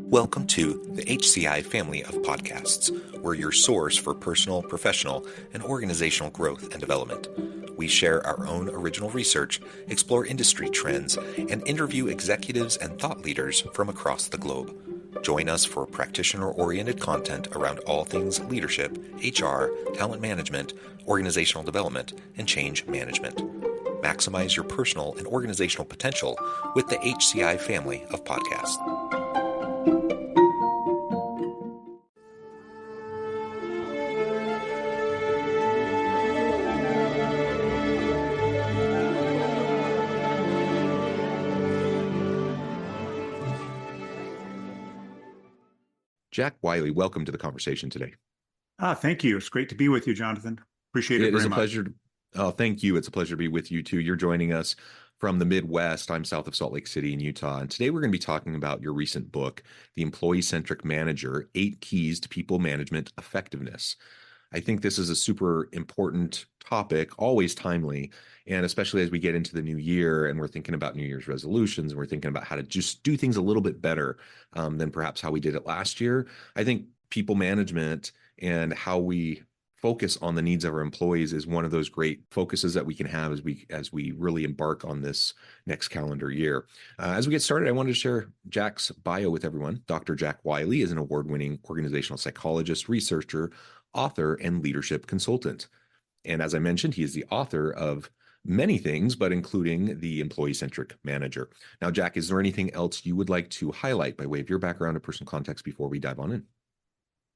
Welcome to the HCI family of podcasts. We're your source for personal, professional, and organizational growth and development. We share our own original research, explore industry trends, and interview executives and thought leaders from across the globe. Join us for practitioner-oriented content around all things leadership, HR, talent management, organizational development, and change management. Maximize your personal and organizational potential with the HCI family of podcasts. Jack Wiley, welcome to the conversation today. Thank you. It's great to be with you, Jonathan. Appreciate it very much. It is a pleasure. Thank you. It's a pleasure to be with you too. You're joining us from the Midwest. I'm south of Salt Lake City in Utah. And today we're going to be talking about your recent book, The Employee-Centric Manager, 8 Keys to People Management Effectiveness. I think this is a super important topic, always timely, and especially as we get into the new year and we're thinking about New Year's resolutions and we're thinking about how to just do things a little bit better than perhaps how we did it last year. I think people management and how we focus on the needs of our employees is one of those great focuses that we can have as we really embark on this next calendar year. As we get started, I wanted to share Jack's bio with everyone. Dr. Jack Wiley is an award-winning organizational psychologist, researcher, author, and leadership consultant. And as I mentioned, he is the author of many things, but including The Employee-Centric Manager. Now, Jack, is there anything else you would like to highlight by way of your background or personal context before we dive on in?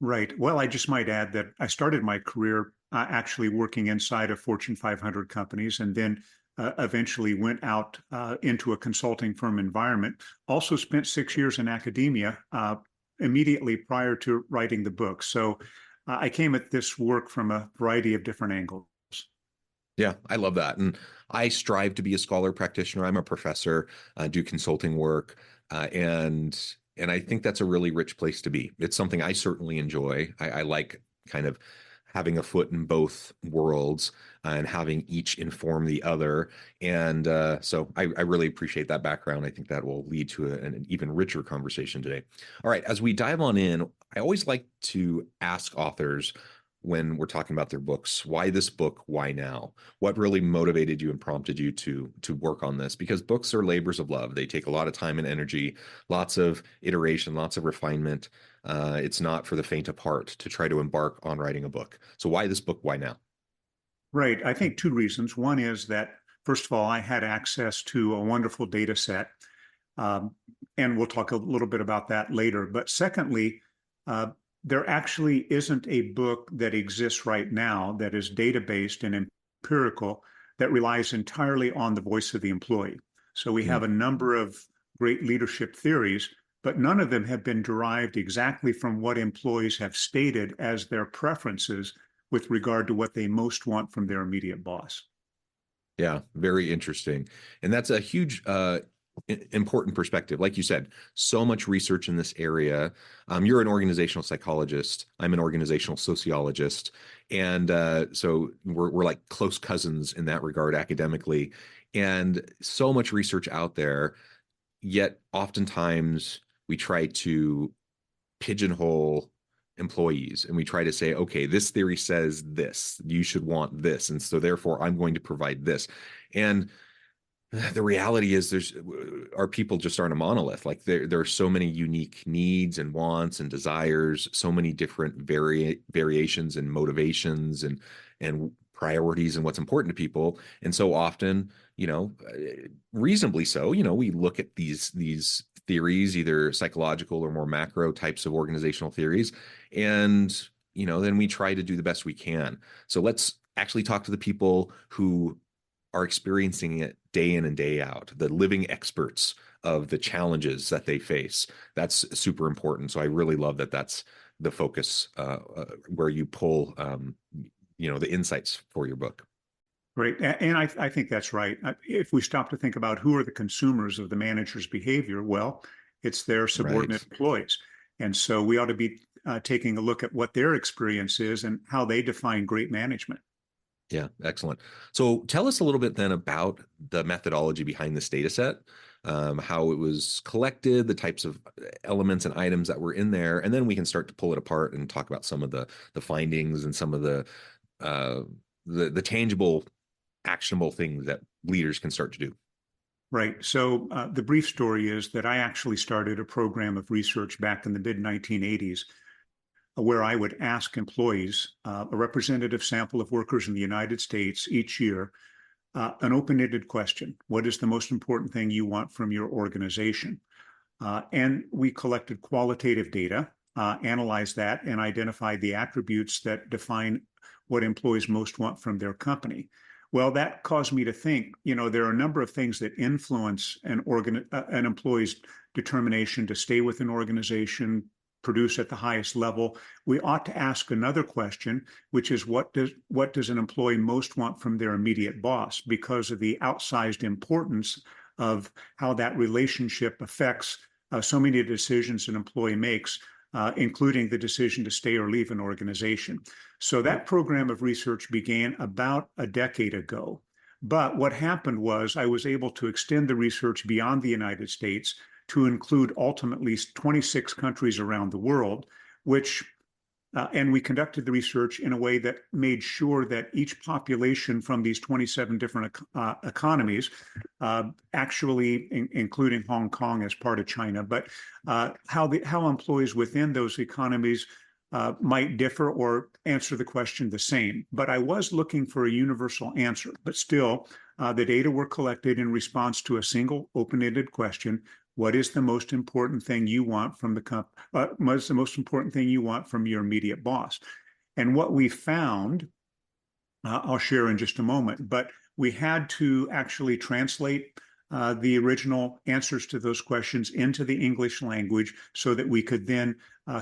Right. Well, I just might add that I started my career actually working inside of Fortune 500 companies and then eventually went out into a consulting firm environment. Also spent 6 years in academia immediately prior to writing the book. So I came at this work from a variety of different angles. Yeah, I love that. And I strive to be a scholar practitioner. I'm a professor, do consulting work, and I think that's a really rich place to be. It's something I certainly enjoy. I like kind of having a foot in both worlds and having each inform the other. And so I really appreciate that background. I think that will lead to an even richer conversation today. All right, as we dive on in, I always like to ask authors when we're talking about their books, why this book, why now? What really motivated you and prompted you to work on this? Because books are labors of love. They take a lot of time and energy, lots of iteration, lots of refinement. It's not for the faint of heart to try to embark on writing a book. So why this book, why now? Right. I think 2 reasons. One is that, first of all, I had access to a wonderful data set, and we'll talk a little bit about that later. But secondly, there actually isn't a book that exists right now that is data-based and empirical that relies entirely on the voice of the employee. So we have a number of great leadership theories, but none of them have been derived exactly from what employees have stated as their preferences with regard to what they most want from their immediate boss. Yeah, very interesting. And that's a huge important perspective. Like you said, so much research in this area. You're an organizational psychologist. I'm an organizational sociologist. And so we're like close cousins in that regard academically. And so much research out there, yet oftentimes we try to pigeonhole employees and we try to say, okay, this theory says this, you should want this. And so therefore I'm going to provide this. And the reality is our people just aren't a monolith. Like there are so many unique needs and wants and desires, so many different variations and motivations and priorities and what's important to people. And so often, reasonably so, we look at these theories, either psychological or more macro types of organizational theories. And, then we try to do the best we can. So let's actually talk to the people who are experiencing it day in and day out, the living experts of the challenges that they face. That's super important. So I really love that that's the focus where you pull, the insights for your book. Great. And I think that's right. If we stop to think about who are the consumers of the manager's behavior, well, it's their subordinate employees. And so we ought to be taking a look at what their experience is and how they define great management. Yeah, excellent. So tell us a little bit then about the methodology behind this data set. how it was collected, the types of elements and items that were in there, and then we can start to pull it apart and talk about some of the findings and some of uh, the tangible, actionable things that leaders can start to do. Right. So the brief story is that I actually started a program of research back in the mid 1980s where I would ask employees, a representative sample of workers in the United States each year, an open-ended question. What is the most important thing you want from your organization? And we collected qualitative data, analyzed that, and identified the attributes that define what employees most want from their company. Well, that caused me to think, there are a number of things that influence an employee's determination to stay with an organization, produce at the highest level. We ought to ask another question, which is what does an employee most want from their immediate boss, because of the outsized importance of how that relationship affects so many decisions an employee makes, including the decision to stay or leave an organization. So that program of research began about a decade ago. But what happened was I was able to extend the research beyond the United States to include ultimately 26 countries around the world, and we conducted the research in a way that made sure that each population from these 27 different economies, actually including Hong Kong as part of China, but how employees within those economies might differ or answer the question the same. But I was looking for a universal answer, but still, the data were collected in response to a single open-ended question. What is the most important thing you want from the company? What is the most important thing you want from your immediate boss? And what we found, I'll share in just a moment, but we had to actually translate the original answers to those questions into the English language so that we could then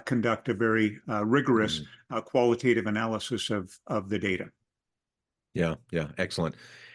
conduct a very rigorous qualitative analysis of the data. Yeah, yeah, excellent.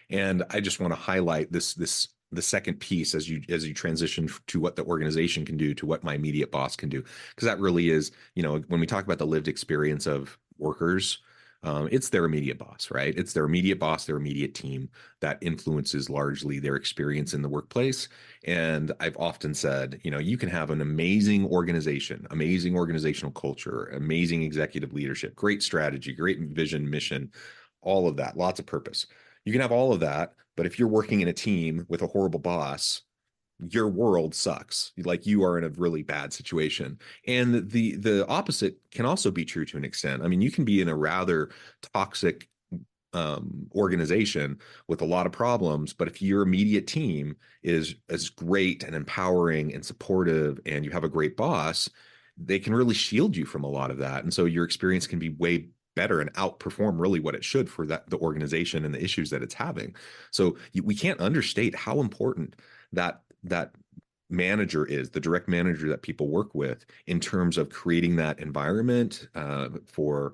And I just want to highlight the second piece as you transition to what the organization can do to what my immediate boss can do, because that really is, when we talk about the lived experience of workers, it's their immediate boss, right? It's their immediate boss, their immediate team that influences largely their experience in the workplace. And I've often said, you can have an amazing organization, amazing organizational culture, amazing executive leadership, great strategy, great vision, mission, all of that, lots of purpose. You can have all of that, but if you're working in a team with a horrible boss, your world sucks. Like, you are in a really bad situation. And the opposite can also be true to an extent. I mean, you can be in a rather toxic organization with a lot of problems, but if your immediate team is great and empowering and supportive, and you have a great boss, they can really shield you from a lot of that. And so your experience can be way better and outperform really what it should for the organization and the issues that it's having. So we can't understate how important that manager is, the direct manager that people work with, in terms of creating that environment for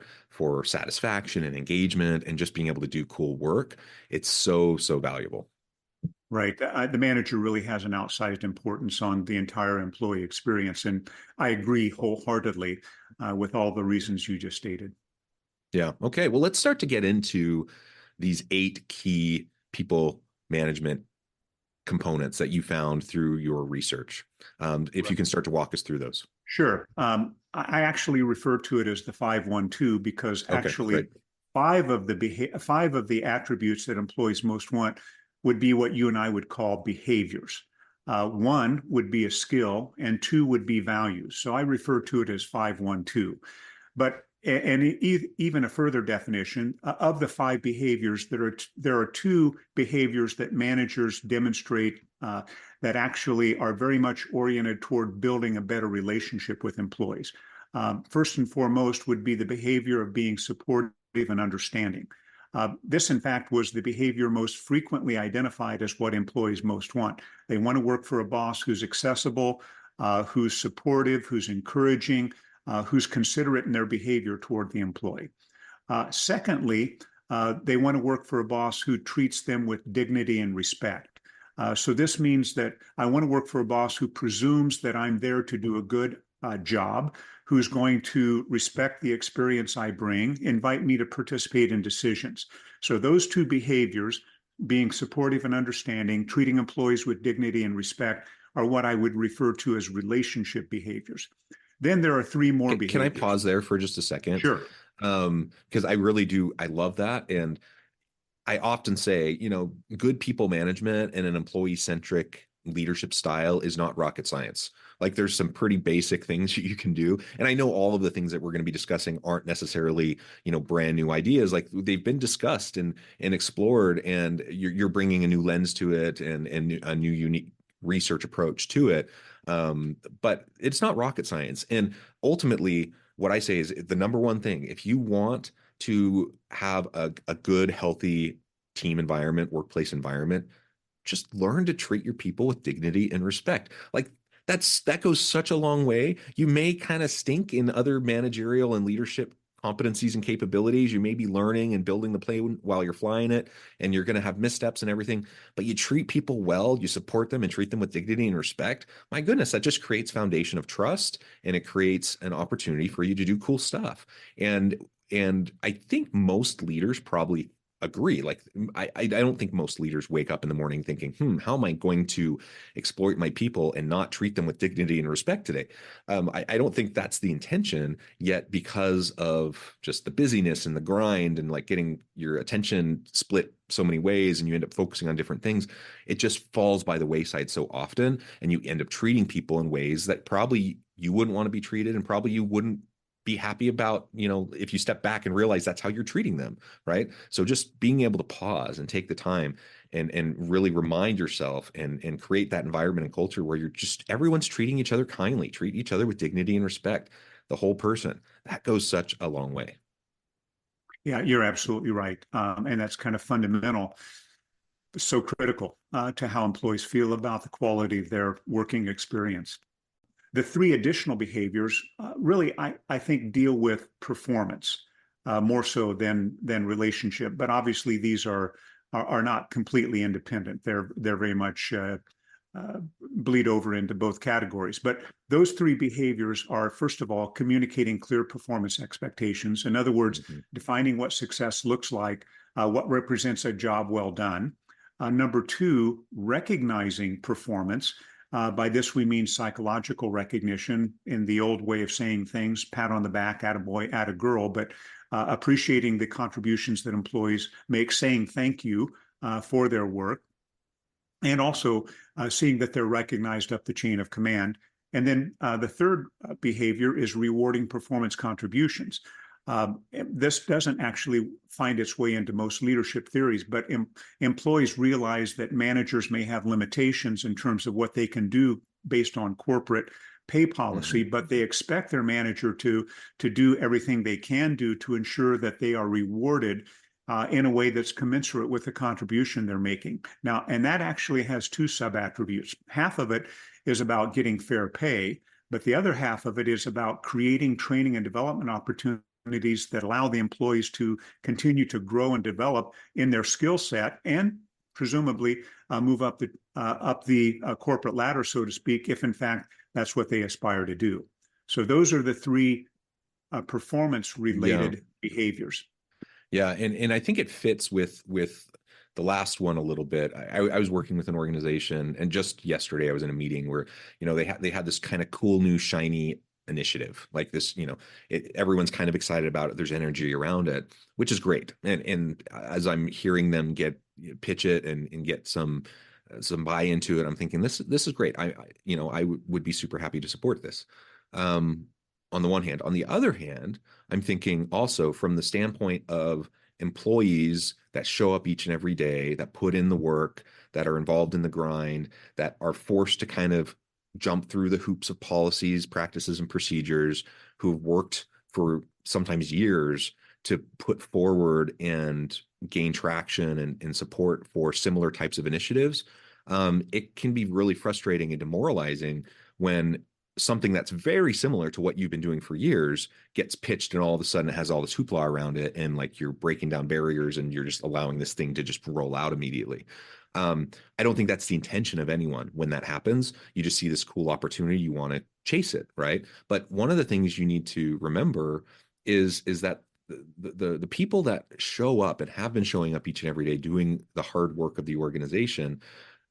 satisfaction and engagement and just being able to do cool work. It's so valuable. Right. The manager really has an outsized importance on the entire employee experience. And I agree wholeheartedly with all the reasons you just stated. Yeah. Okay. Well, let's start to get into these 8 key people management components that you found through your research. If you can start to walk us through those. Sure. I actually refer to it as the 5-1-2 because actually great. 5 of the attributes that employees most want would be what you and I would call behaviors. 1 would be a skill, and 2 would be values. So I refer to it as 5-1-2. But even a further definition of the 5 behaviors, there are 2 behaviors that managers demonstrate that actually are very much oriented toward building a better relationship with employees. First and foremost would be the behavior of being supportive and understanding. This, in fact, was the behavior most frequently identified as what employees most want. They want to work for a boss who's accessible, who's supportive, who's encouraging, who's considerate in their behavior toward the employee. Secondly, they want to work for a boss who treats them with dignity and respect. So this means that I want to work for a boss who presumes that I'm there to do a good job, who's going to respect the experience I bring, invite me to participate in decisions. So those 2 behaviors, being supportive and understanding, treating employees with dignity and respect are what I would refer to as relationship behaviors. Then there are three more Can I behaviors. pause there for just a second? Sure. Because I really do, I love that. And I often say, good people management and an employee-centric leadership style is not rocket science. Like there's some pretty basic things you can do. And I know all of the things that we're going to be discussing aren't necessarily, brand new ideas. Like they've been discussed and explored, and you're bringing a new lens to it and a new unique research approach to it. But it's not rocket science. And ultimately, what I say is the number one thing, if you want to have a good, healthy team environment, workplace environment, just learn to treat your people with dignity and respect. Like that goes such a long way. You may kind of stink in other managerial and leadership competencies and capabilities. You may be learning and building the plane while you're flying it, and you're going to have missteps and everything, but you treat people well, you support them and treat them with dignity and respect. My goodness, that just creates foundation of trust, and it creates an opportunity for you to do cool stuff. And I think most leaders probably agree. Like I don't think most leaders wake up in the morning thinking, how am I going to exploit my people and not treat them with dignity and respect today? I don't think that's the intention, yet because of just the busyness and the grind and like getting your attention split so many ways, and you end up focusing on different things, it just falls by the wayside so often, and you end up treating people in ways that probably you wouldn't want to be treated, and probably you wouldn't be happy about, if you step back and realize that's how you're treating them, right? So just being able to pause and take the time and really remind yourself and create that environment and culture where everyone's treating each other kindly, treat each other with dignity and respect, the whole person. That goes such a long way. Yeah, you're absolutely right. And that's kind of fundamental, so critical to how employees feel about the quality of their working experience. The three additional behaviors really, I think, deal with performance more so than relationship. But obviously, these are not completely independent. They're very much bleed over into both categories. But those three behaviors are, first of all, communicating clear performance expectations. In other words, defining what success looks like, what represents a job well done. Number two, recognizing performance. By this, we mean psychological recognition in the old way of saying things, pat on the back, attaboy, attagirl, but appreciating the contributions that employees make, saying thank you for their work, and also seeing that they're recognized up the chain of command. And then the third behavior is rewarding performance contributions. This doesn't actually find its way into most leadership theories, but employees realize that managers may have limitations in terms of what they can do based on corporate pay policy, but they expect their manager to do everything they can do to ensure that they are rewarded in a way that's commensurate with the contribution they're making. Now, and that actually has two sub-attributes. Half of it is about getting fair pay, but the other half of it is about creating training and development opportunities that allow the employees to continue to grow and develop in their skill set, and presumably move up the corporate ladder, so to speak, if in fact that's what they aspire to do. So those are the three performance-related behaviors. Yeah, and I think it fits with the last one a little bit. I was working with an organization, and just yesterday I was in a meeting where they had this kind of cool new shiny initiative like this. Everyone's kind of excited about it. There's energy around it, which is great. And as I'm hearing them pitch it and get some buy into it, I'm thinking this is great. I would be super happy to support this. On the one hand. On the other hand, I'm thinking also from the standpoint of employees that show up each and every day, that put in the work, that are involved in the grind, that are forced to kind of jump through the hoops of policies, practices, and procedures, who've worked for sometimes years to put forward and gain traction and support for similar types of initiatives. It can be really frustrating and demoralizing when something that's very similar to what you've been doing for years gets pitched, and all of a sudden it has all this hoopla around it, and like you're breaking down barriers and you're just allowing this thing to just roll out immediately. I don't think that's the intention of anyone. When that happens, you just see this cool opportunity, you want to chase it, right? But one of the things you need to remember is that the people that show up and have been showing up each and every day doing the hard work of the organization,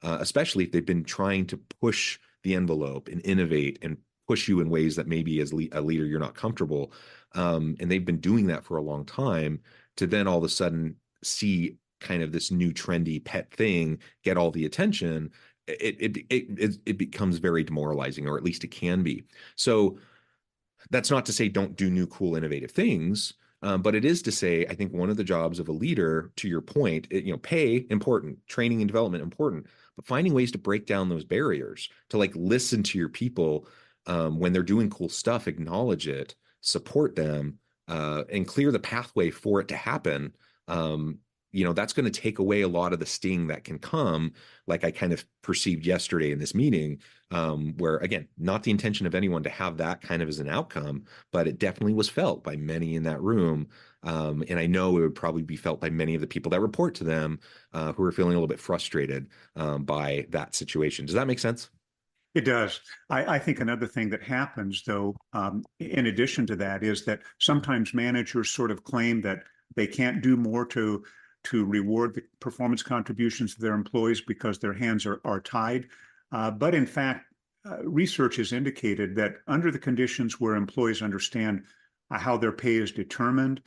especially if they've been trying to push the envelope and innovate and push you in ways that maybe as a leader you're not comfortable, and they've been doing that for a long time, to then all of a sudden see kind of this new trendy pet thing get all the attention, it becomes very demoralizing, or at least it can be. So that's not to say don't do new, cool, innovative things. But it is to say, I think one of the jobs of a leader, to your point, pay important, training and development important, but finding ways to break down those barriers, to like listen to your people when they're doing cool stuff, acknowledge it, support them, and clear the pathway for it to happen. That's going to take away a lot of the sting that can come, like I kind of perceived yesterday in this meeting, where, again, not the intention of anyone to have that kind of as an outcome, but it definitely was felt by many in that room. And I know it would probably be felt by many of the people that report to them, who are feeling a little bit frustrated by that situation. Does that make sense? It does. I think another thing that happens, though, in addition to that, is that sometimes managers sort of claim that they can't do more to reward the performance contributions of their employees because their hands are tied. But in fact, research has indicated that under the conditions where employees understand how their pay is determined,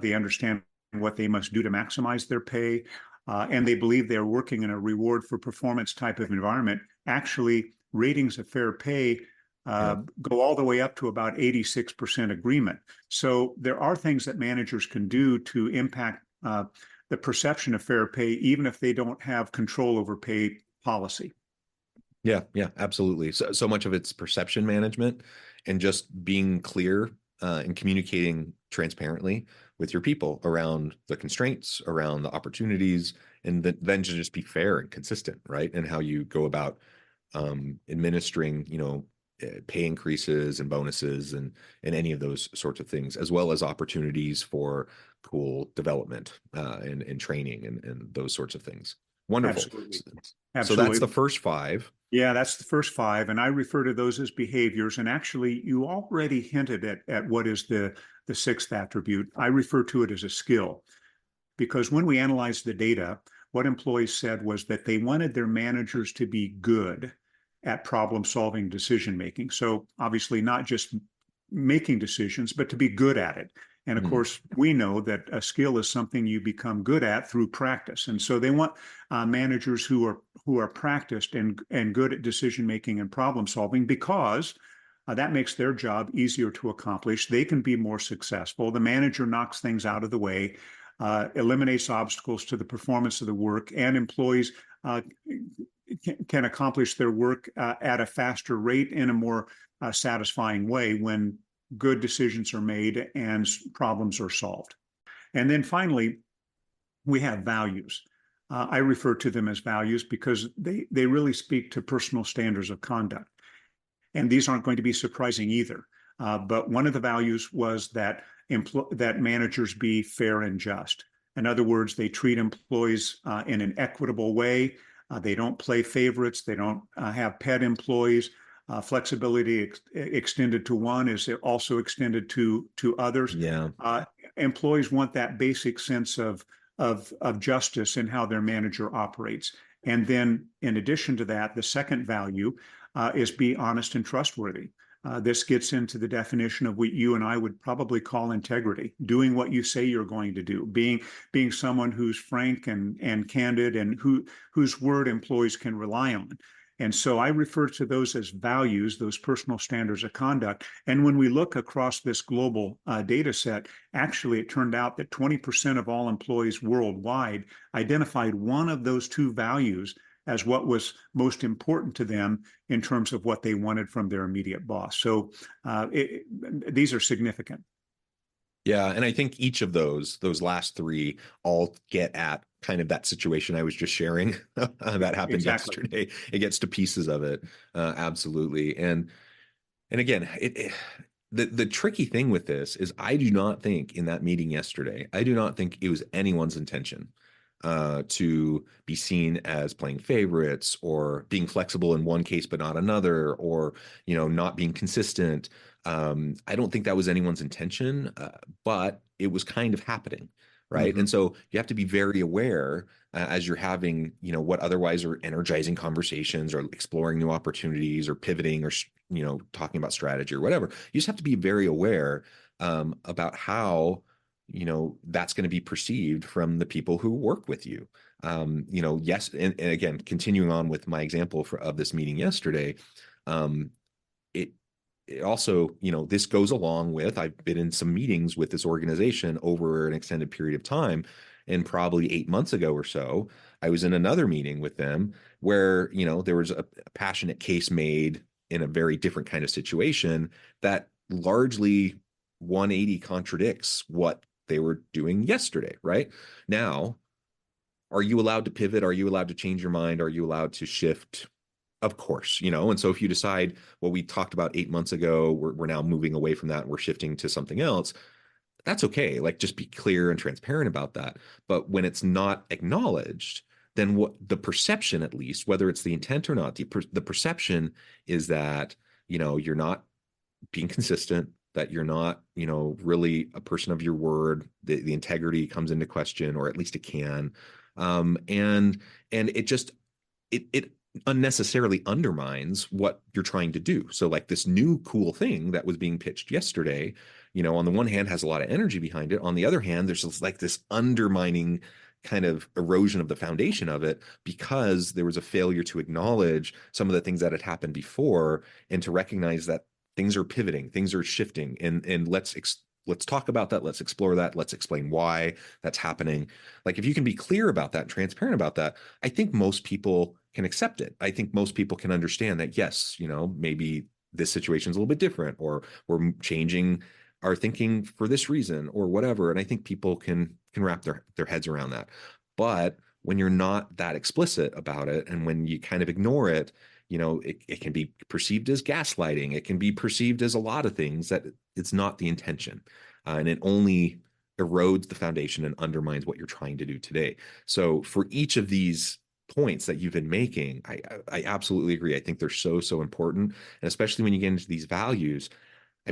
they understand what they must do to maximize their pay, and they believe they're working in a reward for performance type of environment, actually ratings of fair pay go all the way up to about 86% agreement. So there are things that managers can do to impact the perception of fair pay, even if they don't have control over pay policy. Yeah, absolutely. So much of it's perception management and just being clear and communicating transparently with your people around the constraints, around the opportunities, and then to just be fair and consistent, right? And how you go about administering, pay increases and bonuses and any of those sorts of things, as well as opportunities for cool development and training and those sorts of things. Wonderful. Absolutely. So that's the first five. Yeah, that's the first five. And I refer to those as behaviors. And actually, you already hinted at what is the sixth attribute. I refer to it as a skill, because when we analyzed the data, what employees said was that they wanted their managers to be good at problem-solving decision-making. So obviously not just making decisions, but to be good at it. And of course, we know that a skill is something you become good at through practice. And so they want managers who are practiced and good at decision-making and problem-solving, because that makes their job easier to accomplish. They can be more successful. The manager knocks things out of the way, eliminates obstacles to the performance of the work, and employees can accomplish their work at a faster rate in a more satisfying way when good decisions are made and problems are solved. And then finally, we have values. I refer to them as values because they really speak to personal standards of conduct. And these aren't going to be surprising either. But one of the values was that managers be fair and just. In other words, they treat employees in an equitable way. They don't play favorites. They don't have pet employees. Flexibility extended to one is also extended to others. Yeah. Employees want that basic sense of justice in how their manager operates. And then in addition to that, the second value is be honest and trustworthy. This gets into the definition of what you and I would probably call integrity, doing what you say you're going to do, being someone who's frank and candid and whose word employees can rely on. And so I refer to those as values, those personal standards of conduct. And when we look across this global data set, actually, it turned out that 20% of all employees worldwide identified one of those two values as what was most important to them in terms of what they wanted from their immediate boss. So these are significant. Yeah, and I think each of those last three all get at kind of that situation I was just sharing that happened yesterday. It gets to pieces of it, absolutely. And again, the tricky thing with this is I do not think in that meeting yesterday, I do not think it was anyone's intention to be seen as playing favorites or being flexible in one case but not another, or not being consistent. I don't think that was anyone's intention, but it was kind of happening, right? Mhm. And so you have to be very aware as you're having what otherwise are energizing conversations or exploring new opportunities or pivoting or talking about strategy or whatever. You just have to be very aware about how that's going to be perceived from the people who work with you. Yes, and again, continuing on with my example of this meeting yesterday, um, it it also, this goes along with, I've been in some meetings with this organization over an extended period of time. And probably 8 months ago or so, I was in another meeting with them where, there was a passionate case made in a very different kind of situation that largely 180 contradicts what they were doing yesterday, right? Now, are you allowed to pivot? Are you allowed to change your mind? Are you allowed to shift? Of course, and so if you decide what we talked about 8 months ago, we're now moving away from that and we're shifting to something else, that's okay. Like, just be clear and transparent about that. But when it's not acknowledged, then what the perception, at least, whether it's the intent or not, the perception is that, you're not being consistent, that you're not, really a person of your word, the integrity comes into question, or at least it can. And it just, it unnecessarily undermines what you're trying to do. So like this new cool thing that was being pitched yesterday, on the one hand has a lot of energy behind it. On the other hand, there's just like this undermining kind of erosion of the foundation of it because there was a failure to acknowledge some of the things that had happened before and to recognize that things are pivoting, things are shifting, and let's talk about that. Let's explore that. Let's explain why that's happening. Like, if you can be clear about that and transparent about that, I think most people can accept it. I think most people can understand that, yes, maybe this situation is a little bit different, or we're changing our thinking for this reason or whatever. And I think people can wrap their heads around that. But when you're not that explicit about it, and when you kind of ignore it, it can be perceived as gaslighting. It can be perceived as a lot of things that it's not the intention. And it only erodes the foundation and undermines what you're trying to do today. So for each of these points that you've been making, I absolutely agree. I think they're so important. And especially when you get into these values,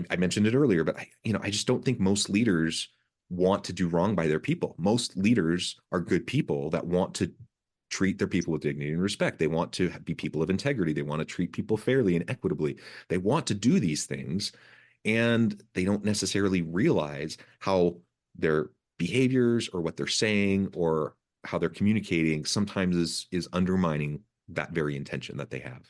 I mentioned it earlier, but I just don't think most leaders want to do wrong by their people. Most leaders are good people that want to treat their people with dignity and respect. They want to be people of integrity. They want to treat people fairly and equitably. They want to do these things, and they don't necessarily realize how their behaviors or what they're saying or how they're communicating sometimes is undermining that very intention that they have.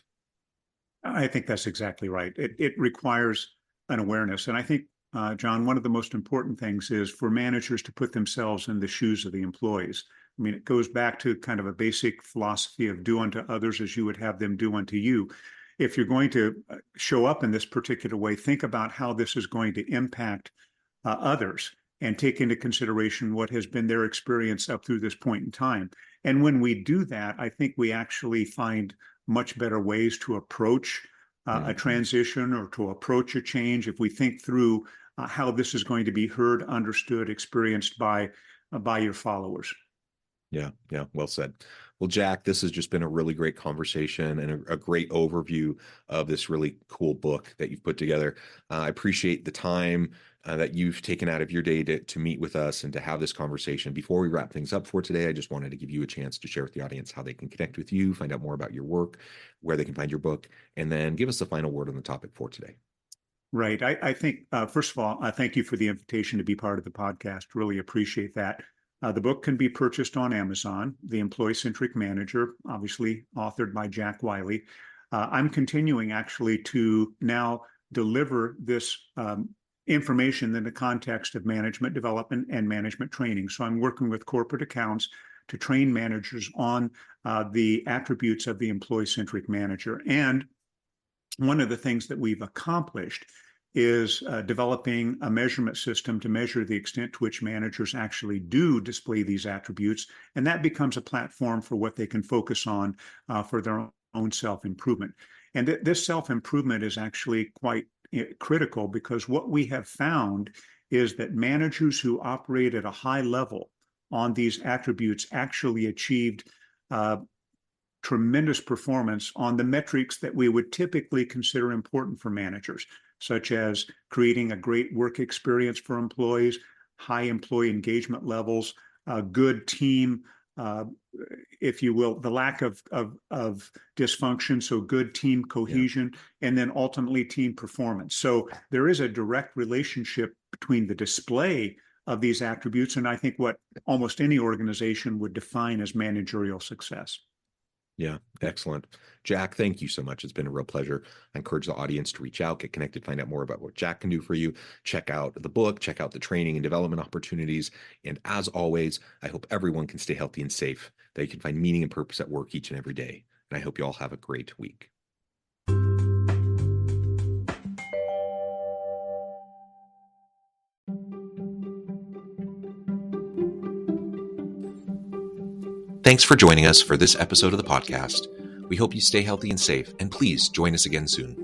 I think that's exactly right. It requires an awareness. And I think, John, one of the most important things is for managers to put themselves in the shoes of the employees. I mean, it goes back to kind of a basic philosophy of do unto others as you would have them do unto you. If you're going to show up in this particular way, think about how this is going to impact others and take into consideration what has been their experience up through this point in time. And when we do that, I think we actually find much better ways to approach a transition or to approach a change if we think through how this is going to be heard, understood, experienced by your followers. Yeah, yeah, well said. Well, Jack, this has just been a really great conversation and a great overview of this really cool book that you've put together. I appreciate the time that you've taken out of your day to meet with us and to have this conversation. Before we wrap things up for today, I just wanted to give you a chance to share with the audience how they can connect with you, find out more about your work, where they can find your book, and then give us the final word on the topic for today. Right. I think, first of all, I thank you for the invitation to be part of the podcast. Really appreciate that. The book can be purchased on Amazon, The Employee-Centric Manager, obviously authored by Jack Wiley. I'm continuing actually to now deliver this information in the context of management development and management training. So I'm working with corporate accounts to train managers on the attributes of the employee-centric manager. And one of the things that we've accomplished is developing a measurement system to measure the extent to which managers actually do display these attributes. And that becomes a platform for what they can focus on for their own self-improvement. And this self-improvement is actually quite critical because what we have found is that managers who operate at a high level on these attributes actually achieved tremendous performance on the metrics that we would typically consider important for managers, such as creating a great work experience for employees, high employee engagement levels, a good team, if you will, the lack of dysfunction, so good team cohesion, and then ultimately team performance. So there is a direct relationship between the display of these attributes and I think what almost any organization would define as managerial success. Yeah, excellent. Jack, thank you so much. It's been a real pleasure. I encourage the audience to reach out, get connected, find out more about what Jack can do for you. Check out the book, check out the training and development opportunities. And as always, I hope everyone can stay healthy and safe, that you can find meaning and purpose at work each and every day. And I hope you all have a great week. Thanks for joining us for this episode of the podcast. We hope you stay healthy and safe, and please join us again soon.